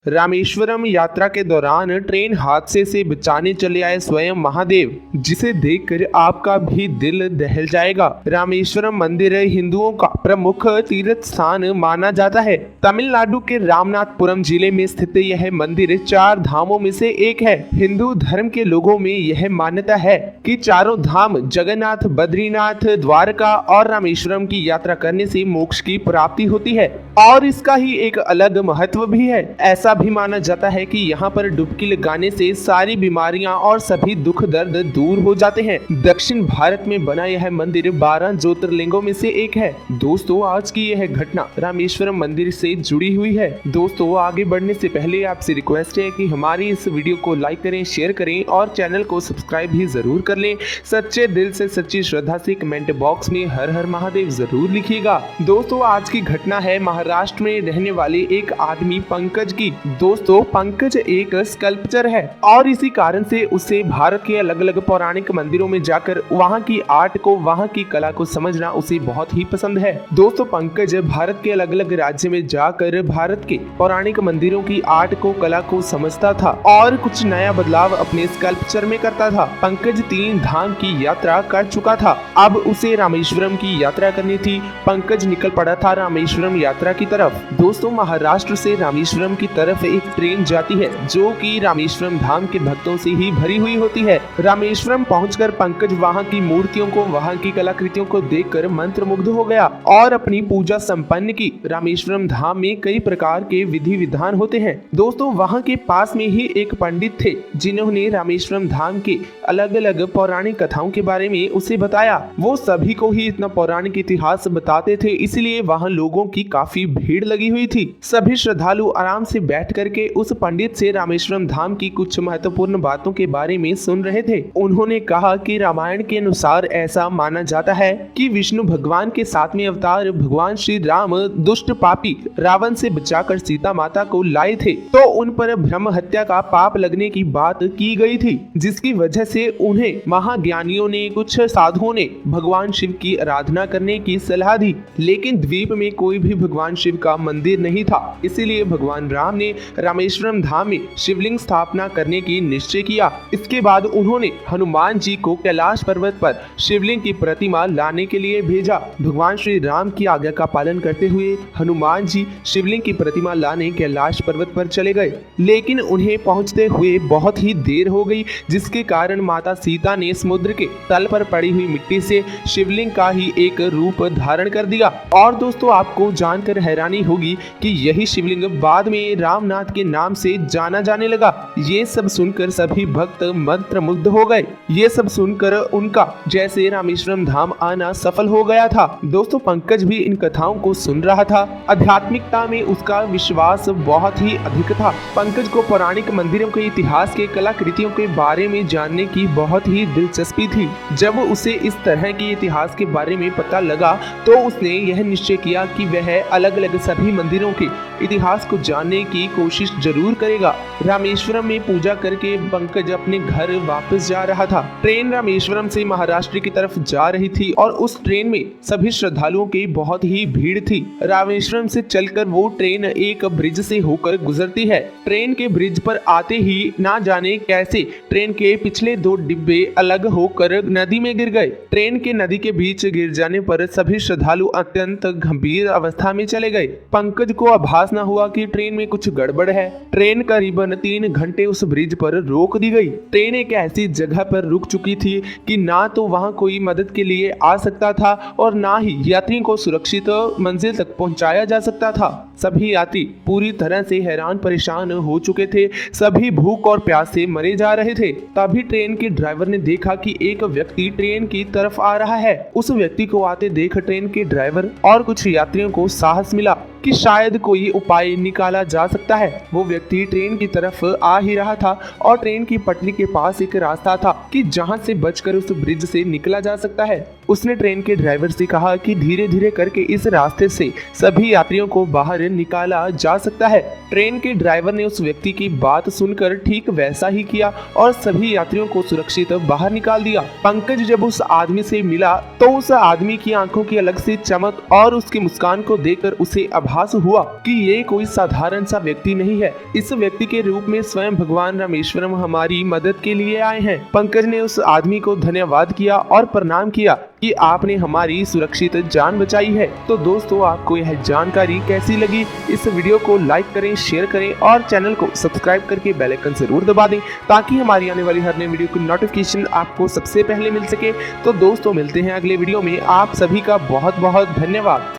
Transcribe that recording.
रामेश्वरम यात्रा के दौरान ट्रेन हादसे से बचाने चले आए स्वयं महादेव, जिसे देखकर आपका भी दिल दहल जाएगा। रामेश्वरम मंदिर हिंदुओं का प्रमुख तीर्थ स्थान माना जाता है। तमिलनाडु के रामनाथपुरम जिले में स्थित यह मंदिर 4 धामों में से एक है। हिंदू धर्म के लोगों में यह मान्यता है कि चारों धाम जगन्नाथ, बद्रीनाथ, द्वारका और रामेश्वरम की यात्रा करने से मोक्ष की प्राप्ति होती है और इसका ही एक अलग महत्व भी है। ऐसा भी माना जाता है कि यहाँ पर डुबकी लगाने से सारी बीमारियां और सभी दुख दर्द दूर हो जाते हैं। दक्षिण भारत में बना यह मंदिर 12 ज्योतिर्लिंगों में से एक है। दोस्तों, आज की यह घटना रामेश्वरम मंदिर से जुड़ी हुई है। दोस्तों, आगे बढ़ने से पहले आपसे रिक्वेस्ट है कि हमारी इस वीडियो को लाइक करें, शेयर करें और चैनल को सब्सक्राइब भी जरूर कर लें। सच्चे दिल से, सच्ची श्रद्धा से कमेंट बॉक्स में हर हर महादेव जरूर लिखिएगा। दोस्तों, आज की घटना है महाराष्ट्र में रहने वाले एक आदमी पंकज की। दोस्तों, पंकज एक स्कल्पचर है और इसी कारण से उसे भारत के अलग अलग पौराणिक मंदिरों में जाकर वहां की आर्ट को, वहां की कला को समझना उसे बहुत ही पसंद है। दोस्तों, पंकज भारत के अलग अलग राज्य में जाकर भारत के पौराणिक मंदिरों की आर्ट को, कला को समझता था और कुछ नया बदलाव अपने स्कल्पचर में करता था। पंकज 3 धाम की यात्रा कर चुका था, अब उसे रामेश्वरम की यात्रा करनी थी। पंकज निकल पड़ा था रामेश्वरम यात्रा की तरफ। दोस्तों, महाराष्ट्र से रामेश्वरम की तरफ एक ट्रेन जाती है जो कि रामेश्वरम धाम के भक्तों से ही भरी हुई होती है। रामेश्वरम पहुंचकर पंकज वहां की मूर्तियों को, वहां की कलाकृतियों को देखकर मंत्रमुग्ध हो गया और अपनी पूजा संपन्न की। रामेश्वरम धाम में कई प्रकार के विधि विधान होते हैं। दोस्तों, वहां के पास में ही एक पंडित थे जिन्होंने रामेश्वरम धाम के अलग अलग पौराणिक कथाओं के बारे में उसे बताया। वो सभी को ही इतना पौराणिक इतिहास बताते थे, इसलिए वहां लोगों की काफी भीड़ लगी हुई थी। सभी श्रद्धालु आराम से बैठ करके उस पंडित से रामेश्वरम धाम की कुछ महत्वपूर्ण बातों के बारे में सुन रहे थे। उन्होंने कहा कि रामायण के अनुसार ऐसा माना जाता है कि विष्णु भगवान के 7वें अवतार भगवान श्री राम दुष्ट पापी रावण से बचाकर सीता माता को लाए थे, तो उन पर ब्रह्म हत्या का पाप लगने की बात की गई थी, जिसकी वजह से उन्हें महाज्ञानियों ने, कुछ साधुओं ने भगवान शिव की आराधना करने की सलाह दी। लेकिन द्वीप में कोई भी भगवान शिव का मंदिर नहीं था, इसीलिए भगवान राम ने रामेश्वरम धाम में शिवलिंग स्थापना करने की निश्चय किया। इसके बाद उन्होंने हनुमान जी को कैलाश पर्वत पर शिवलिंग की प्रतिमा लाने के लिए भेजा। भगवान श्री राम की आज्ञा का पालन करते हुए हनुमान जी शिवलिंग की प्रतिमा लाने कैलाश पर्वत पर चले गए, लेकिन उन्हें पहुंचते हुए बहुत ही देर हो गई, जिसके कारण माता सीता ने समुद्र के तल पर पड़ी हुई मिट्टी से शिवलिंग का ही एक रूप धारण कर दिया। और दोस्तों, आपको जानकर हैरानी होगी कि यही शिवलिंग बाद में रामनाथ के नाम से जाना जाने लगा। ये सब सुनकर सभी भक्त मंत्रमुग्ध हो गए। ये सब सुनकर उनका जैसे रामेश्वरम धाम आना सफल हो गया था। दोस्तों, पंकज भी इन कथाओं को सुन रहा था। आध्यात्मिकता में उसका विश्वास बहुत ही अधिक था। पंकज को पौराणिक मंदिरों के इतिहास के, कलाकृतियों के बारे में जानने की बहुत ही दिलचस्पी थी। जब उसे इस तरह के इतिहास के बारे में पता लगा तो उसने यह निश्चय किया कि वह अलग अलग सभी मंदिरों के इतिहास को जानने की कोशिश जरूर करेगा। रामेश्वरम में पूजा करके पंकज अपने घर वापस जा रहा था। ट्रेन रामेश्वरम से महाराष्ट्र की तरफ जा रही थी और उस ट्रेन में सभी श्रद्धालुओं की बहुत ही भीड़ थी। रामेश्वरम से चलकर वो ट्रेन एक ब्रिज से होकर गुजरती है। ट्रेन के ब्रिज पर आते ही ना जाने कैसे ट्रेन के पिछले 2 डिब्बे अलग होकर नदी में गिर गए। ट्रेन के नदी के बीच गिर जाने पर सभी श्रद्धालु अत्यंत गंभीर अवस्था में चले गए। पंकज को आभास न हुआ कि ट्रेन में कुछ गड़बड़ है। ट्रेन करीबन 3 घंटे उस ब्रिज पर रोक दी गई। ट्रेन एक ऐसी जगह पर रुक चुकी थी कि ना तो वहां कोई मदद के लिए आ सकता था और ना ही यात्रियों को सुरक्षित मंजिल तक पहुंचाया जा सकता था। सभी यात्री पूरी तरह से हैरान परेशान हो चुके थे। सभी भूख और प्यास से मरे जा रहे थे। तभी ट्रेन के ड्राइवर ने देखा कि एक व्यक्ति ट्रेन की तरफ आ रहा है। उस व्यक्ति को आते देख ट्रेन के ड्राइवर और कुछ यात्रियों को साहस मिला कि शायद कोई उपाय निकाला जा सकता है। वो व्यक्ति ट्रेन की तरफ आ ही रहा था और ट्रेन की पटरी के पास एक रास्ता था कि जहां से बचकर उस ब्रिज से निकला जा सकता है। उसने ट्रेन के ड्राइवर से कहा कि धीरे धीरे करके इस रास्ते से सभी यात्रियों को बाहर निकाला जा सकता है। ट्रेन के ड्राइवर ने उस व्यक्ति की बात सुनकर ठीक वैसा ही किया और सभी यात्रियों को सुरक्षित बाहर निकाल दिया। पंकज जब उस आदमी से मिला तो उस आदमी की आंखों की अलग से चमक और उसकी मुस्कान को देखकर उसे आभास हुआ कि ये कोई साधारण सा व्यक्ति नहीं है। इस व्यक्ति के रूप में स्वयं भगवान रामेश्वरम हमारी मदद के लिए आए हैं। पंकज ने उस आदमी को धन्यवाद किया और प्रणाम किया कि आपने हमारी सुरक्षित जान बचाई है। तो दोस्तों, आपको यह जानकारी कैसी लगी? इस वीडियो को लाइक करें, शेयर करें और चैनल को सब्सक्राइब करके बेल आइकन जरूर दबा दें ताकि हमारी आने वाली हर नई वीडियो की नोटिफिकेशन आपको सबसे पहले मिल सके। तो दोस्तों, मिलते हैं अगले वीडियो में। आप सभी का बहुत बहुत धन्यवाद।